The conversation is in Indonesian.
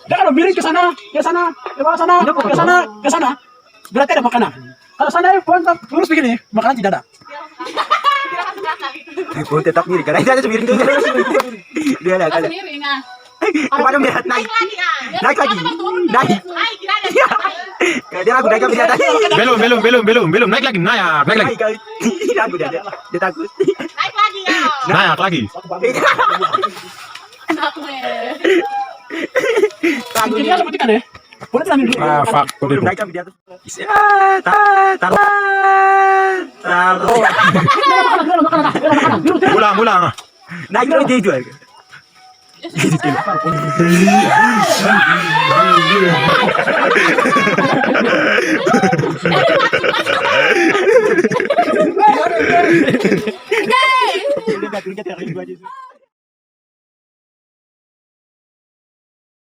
Jangan lo miring ke sana, ke sana, ke bawah sana, ke sana, ke sana. Berarti ada makanan. Kalau sana pontok lurus begini, makanan tidak ada. Oh, tetap miring karena itu ada miring tuh. Dia ada kali. Miring ah. Kemana melihat naik? Lagi ah. Naik lagi. Naik. Naik gimana? Dia ragu naik melihat naik. Belum naik lagi, naik lagi. Naik kali. Ragu dia takut. Naik lagi ah. Naik lagi. Aku Ragu Ini dia. seperti kan ya? Boleh ambil dulu. Ah, fuck. Belum naik sampai di atas. Taruh. Ulang. Naik terus dia jual. Hey! Dia gak aja.